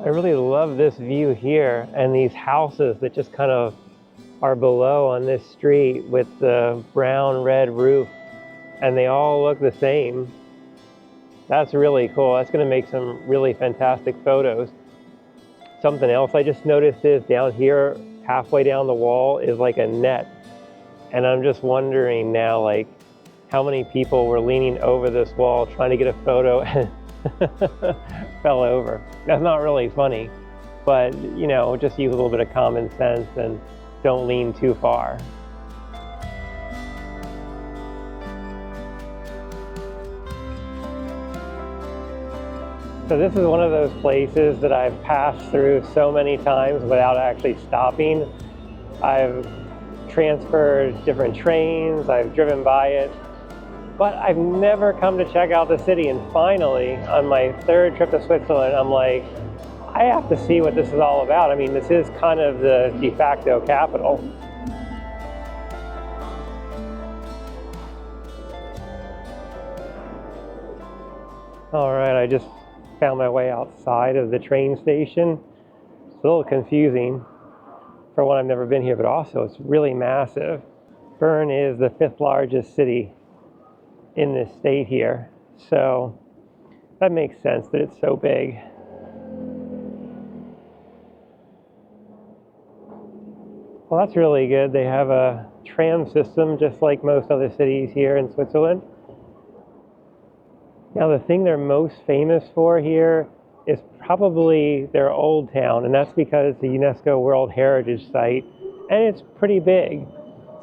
I really love this view here and these houses that just kind of are below on this street with the brown red roof, and they all look the same. That's really cool. That's going to make some really fantastic photos. Something else I just noticed is down here, halfway down the wall, is like a net. And I'm just wondering now, like, how many people were leaning over this wall trying to get a photo and fell over. That's not really funny, but you know, just use a little bit of common sense and don't lean too far. So this is one of those places that I've passed through so many times without actually stopping. I've transferred different trains, I've driven by it, but I've never come to check out the city. And finally, on my third trip to Switzerland, I'm like, I have to see what this is all about. I mean, this is kind of the de facto capital. All right, I just found my way outside of the train station. It's a little confusing for one, I've never been here, but also it's really massive. Bern is the 5th largest city in this state here, so that makes sense that it's so big. Well, that's really good. They have a tram system just like most other cities here in Switzerland. Now, the thing they're most famous for here is probably their old town, and that's because the UNESCO World Heritage Site, and it's pretty big.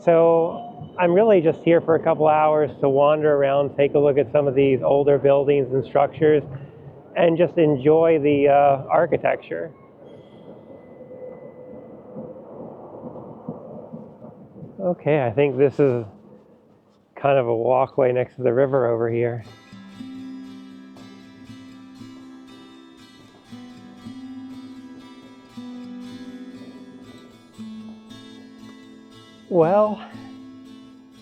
So I'm really just here for a couple hours to wander around, take a look at some of these older buildings and structures, and just enjoy the architecture. Okay, I think this is kind of a walkway next to the river over here. Well,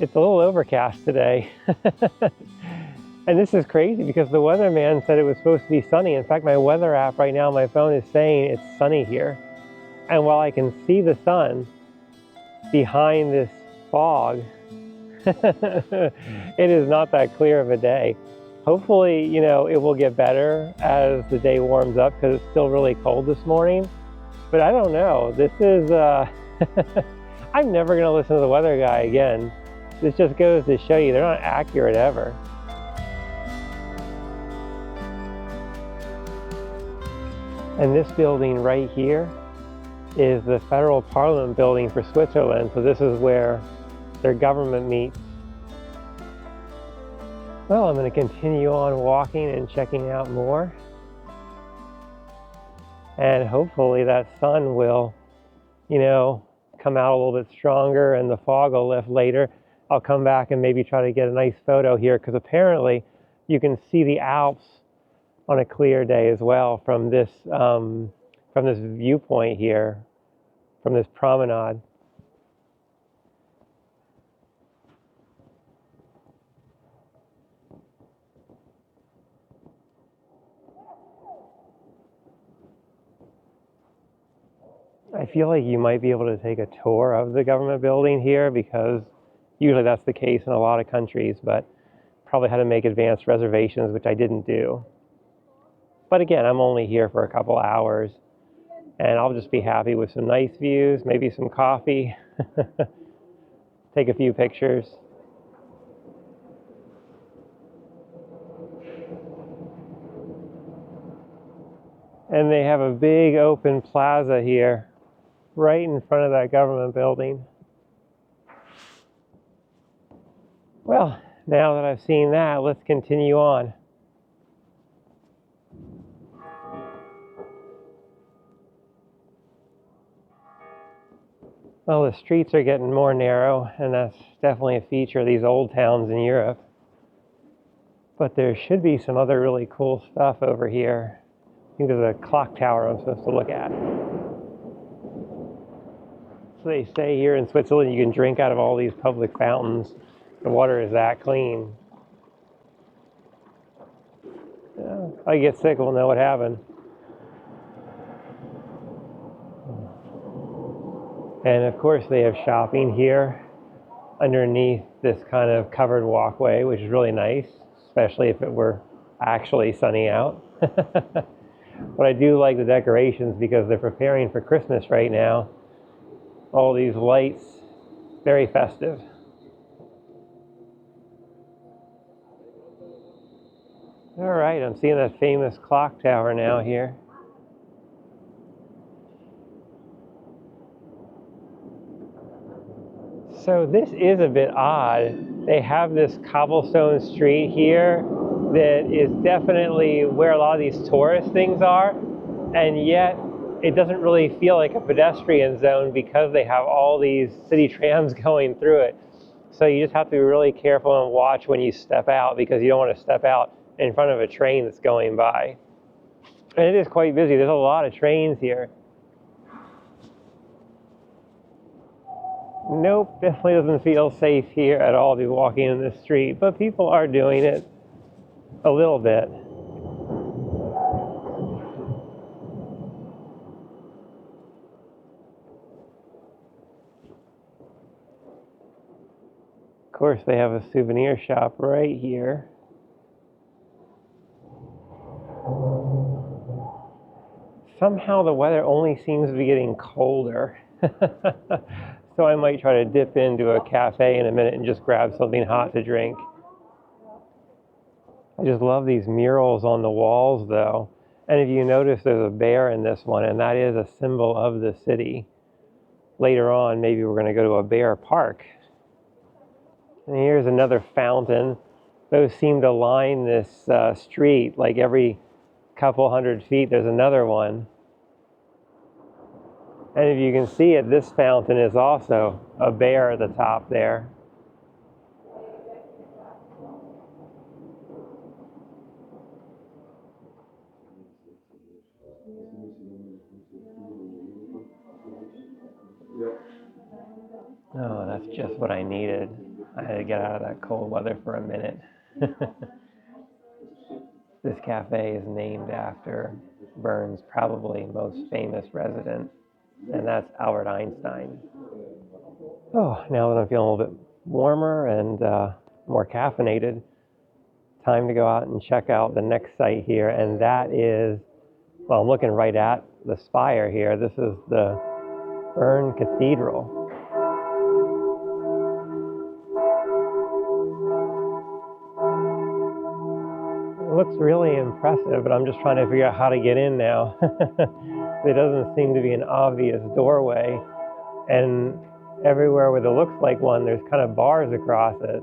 it's a little overcast today. And this is crazy because the weatherman said it was supposed to be sunny. In fact, my weather app right now on my phone is saying it's sunny here. And while I can see the sun behind this fog, it is not that clear of a day. Hopefully, you know, it will get better as the day warms up because it's still really cold this morning. But I don't know. This is, I'm never going to listen to the weather guy again. This just goes to show you they're not accurate ever. And this building right here is the Federal Parliament building for Switzerland. So this is where their government meets. Well, I'm going to continue on walking and checking out more. And hopefully that sun will, you know, come out a little bit stronger and the fog will lift later. I'll come back and maybe try to get a nice photo here because apparently you can see the Alps on a clear day as well from this viewpoint here, from this promenade. I feel like you might be able to take a tour of the government building here because usually that's the case in a lot of countries, but probably had to make advanced reservations, which I didn't do. But again, I'm only here for a couple hours and I'll just be happy with some nice views, maybe some coffee, take a few pictures. And they have a big open plaza here, right in front of that government building. Well, now that I've seen that, let's continue on. Well, the streets are getting more narrow, and that's definitely a feature of these old towns in Europe. But there should be some other really cool stuff over here. I think there's a clock tower I'm supposed to look at. they say here in Switzerland you can drink out of all these public fountains. The water is that clean. Yeah, if I get sick, we'll know what happened. And of course they have shopping here underneath this kind of covered walkway, which is really nice, especially if it were actually sunny out. But I do like the decorations because they're preparing for Christmas right now. All these lights, very festive. All right, I'm seeing that famous clock tower now here. So this is a bit odd. They have this cobblestone street here that is definitely where a lot of these tourist things are, and yet it doesn't really feel like a pedestrian zone because they have all these city trams going through it. So you just have to be really careful and watch when you step out because you don't want to step out in front of a train that's going by. And it is quite busy. There's a lot of trains here. Nope, definitely doesn't feel safe here at all to be walking in this street, but people are doing it a little bit. Of course, they have a souvenir shop right here. Somehow the weather only seems to be getting colder. So I might try to dip into a cafe in a minute and just grab something hot to drink. I just love these murals on the walls though. And if you notice, there's a bear in this one, and that is a symbol of the city. Later on, maybe we're going to go to a bear park. And here's another fountain. Those seem to line this street, like every couple hundred feet there's another one. And if you can see it, this fountain is also a bear at the top there. Oh, that's just what I needed. I had to get out of that cold weather for a minute. This cafe is named after Bern's probably most famous resident, and that's Albert Einstein. Oh, now that I'm feeling a little bit warmer and more caffeinated, time to go out and check out the next site here, and that is, well, I'm looking right at the spire here. This is the Bern Cathedral. It looks really impressive, but I'm just trying to figure out how to get in now. There doesn't seem to be an obvious doorway, and everywhere where there looks like one, there's kind of bars across it.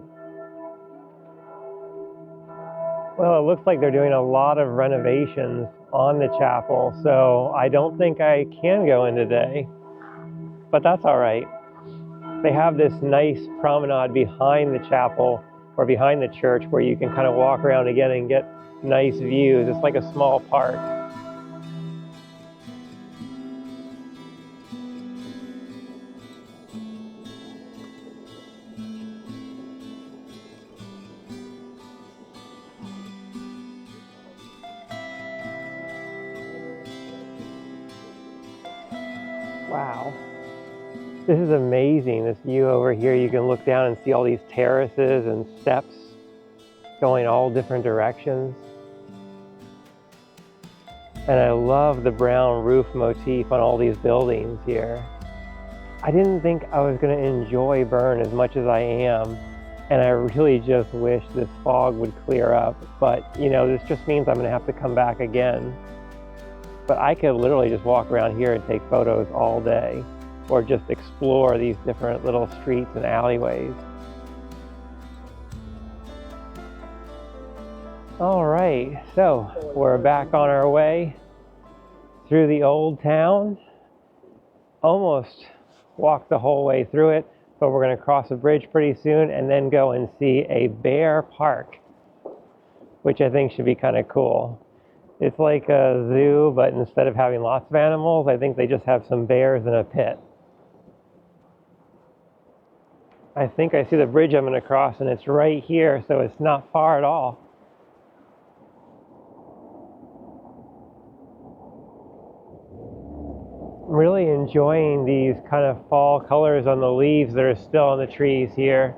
Well, it looks like they're doing a lot of renovations on the chapel, so I don't think I can go in today, but that's all right. They have this nice promenade behind the chapel or behind the church where you can kind of walk around again and get nice views. It's like a small park. Wow. This is amazing, this view over here. You can look down and see all these terraces and steps going all different directions. And I love the brown roof motif on all these buildings here. I didn't think I was going to enjoy Bern as much as I am, and I really just wish this fog would clear up. But, you know, this just means I'm going to have to come back again. But I could literally just walk around here and take photos all day, or just explore these different little streets and alleyways. All right, so we're back on our way through the old town. Almost walked the whole way through it, but we're going to cross a bridge pretty soon and then go and see a bear park, which I think should be kind of cool. It's like a zoo, but instead of having lots of animals, I think they just have some bears in a pit. I think I see the bridge I'm going to cross, and it's right here, so it's not far at all. I'm really enjoying these kind of fall colors on the leaves that are still on the trees here.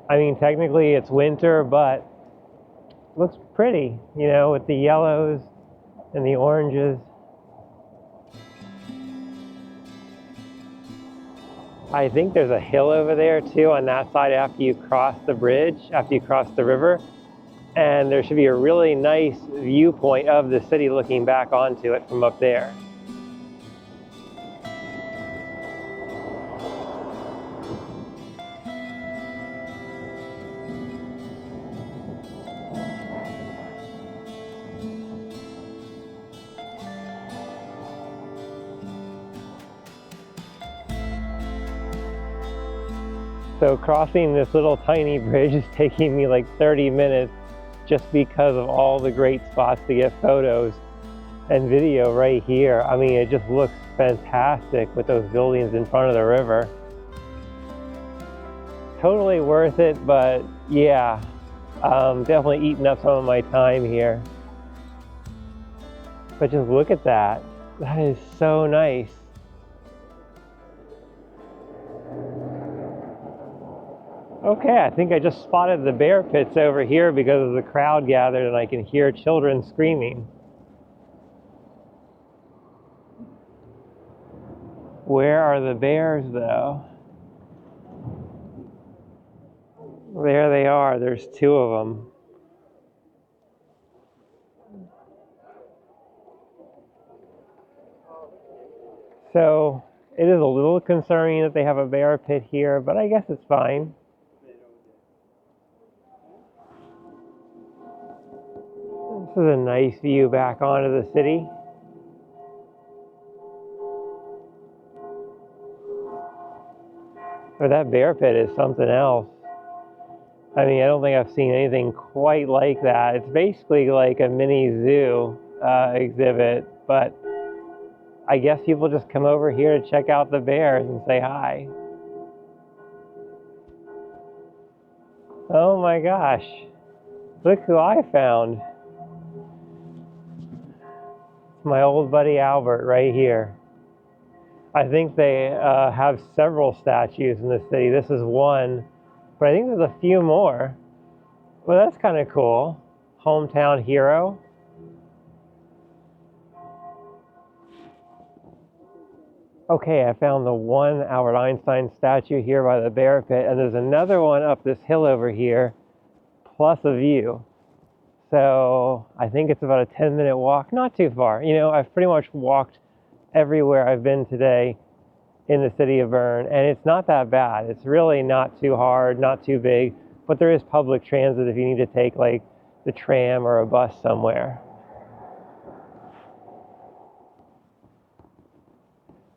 I mean, technically it's winter, but it looks pretty, you know, with the yellows and the oranges. I think there's a hill over there too on that side after you cross the bridge, after you cross the river. And there should be a really nice viewpoint of the city looking back onto it from up there. So crossing this little tiny bridge is taking me like 30 minutes just because of all the great spots to get photos and video right here. I mean, it just looks fantastic with those buildings in front of the river. Totally worth it, but yeah, definitely eating up some of my time here. But just look at that. That is so nice. Okay, I think I just spotted the bear pits over here because of the crowd gathered and I can hear children screaming. Where are the bears though? There they are, there's two of them. So it is a little concerning that they have a bear pit here, but I guess it's fine. This is a nice view back onto the city. But that bear pit is something else. I mean, I don't think I've seen anything quite like that. It's basically like a mini zoo exhibit, but I guess people just come over here to check out the bears and say hi. Oh my gosh, look who I found. My old buddy Albert right here. I think they have several statues in the city. This is one, but I think there's a few more. Well, that's kind of cool. Hometown hero. Okay, I found the one Albert Einstein statue here by the bear pit, and there's another one up this hill over here, plus a view. So I think it's about a 10-minute walk, not too far. You know, I've pretty much walked everywhere I've been today in the city of Bern, and it's not that bad. It's really not too hard, not too big, but there is public transit if you need to take like the tram or a bus somewhere.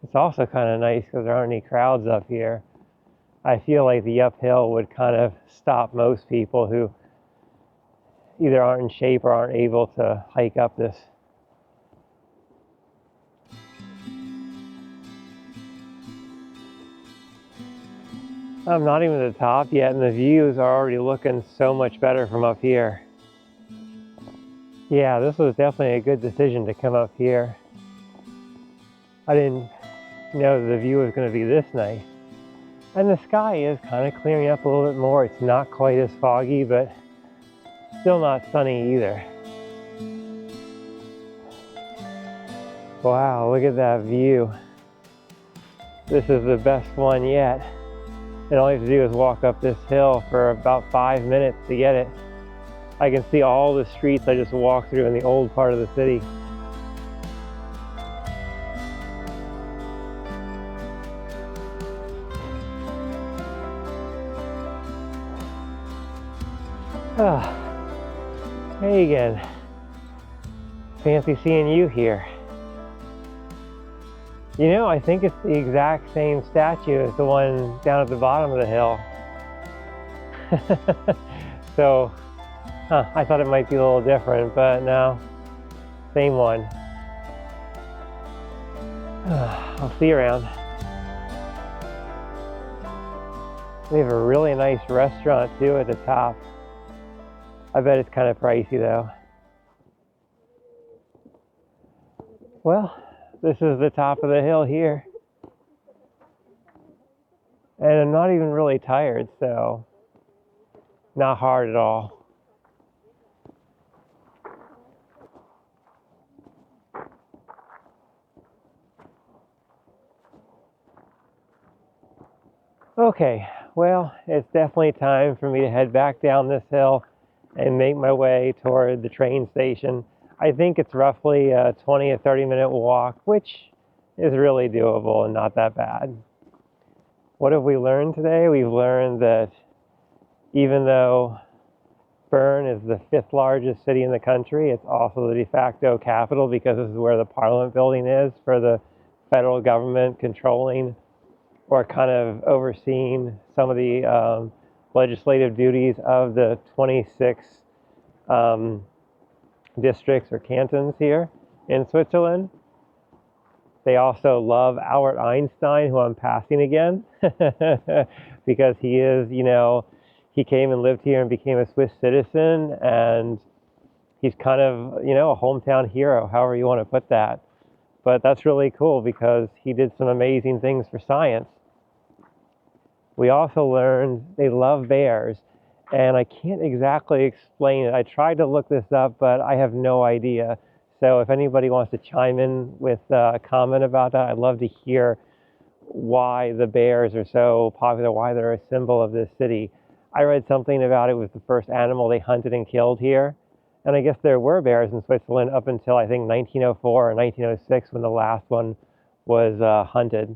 It's also kind of nice because there aren't any crowds up here. I feel like the uphill would kind of stop most people who either aren't in shape or aren't able to hike up this. I'm not even at the top yet, and the views are already looking so much better from up here. Yeah, this was definitely a good decision to come up here. I didn't know the view was going to be this nice. And the sky is kind of clearing up a little bit more. It's not quite as foggy, but still not sunny either. Wow, look at that view. This is the best one yet. And all you have to do is walk up this hill for about 5 minutes to get it. I can see all the streets I just walked through in the old part of the city. Hey again. Fancy seeing you here. You know, I think it's the exact same statue as the one down at the bottom of the hill. So, I thought it might be a little different, but no, same one. I'll see you around. They have a really nice restaurant too at the top. I bet it's kind of pricey though. Well, this is the top of the hill here. And I'm not even really tired, so not hard at all. Okay, well, it's definitely time for me to head back down this hill and make my way toward the train station. I think it's roughly a 20 or 30 minute walk, which is really doable and not that bad. What have we learned today? We've learned that even though Bern is the 5th largest city in the country, it's also the de facto capital because this is where the Parliament building is for the federal government controlling or kind of overseeing some of the legislative duties of the 26 districts or cantons here in Switzerland. They also love Albert Einstein, who I'm passing again, because he is, he came and lived here and became a Swiss citizen, and he's kind of, a hometown hero, however you want to put that. But that's really cool because he did some amazing things for science. We also learned they love bears, and I can't exactly explain it. I tried to look this up, but I have no idea. So if anybody wants to chime in with a comment about that, I'd love to hear why the bears are so popular, why they're a symbol of this city. I read something about it was the first animal they hunted and killed here. And I guess there were bears in Switzerland up until I think 1904 or 1906 when the last one was hunted.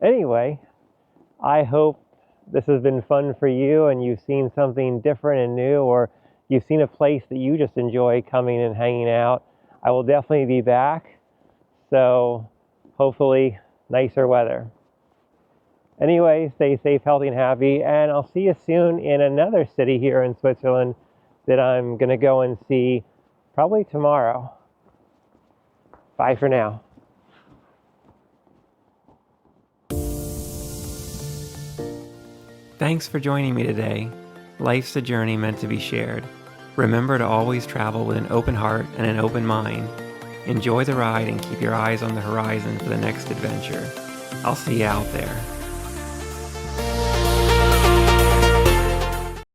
Anyway, I hope this has been fun for you and you've seen something different and new, or you've seen a place that you just enjoy coming and hanging out. I will definitely be back, so hopefully nicer weather. Anyway, stay safe, healthy, and happy, and I'll see you soon in another city here in Switzerland that I'm going to go and see probably tomorrow. Bye for now. Thanks for joining me today. Life's a journey meant to be shared. Remember to always travel with an open heart and an open mind. Enjoy the ride and keep your eyes on the horizon for the next adventure. I'll see you out there.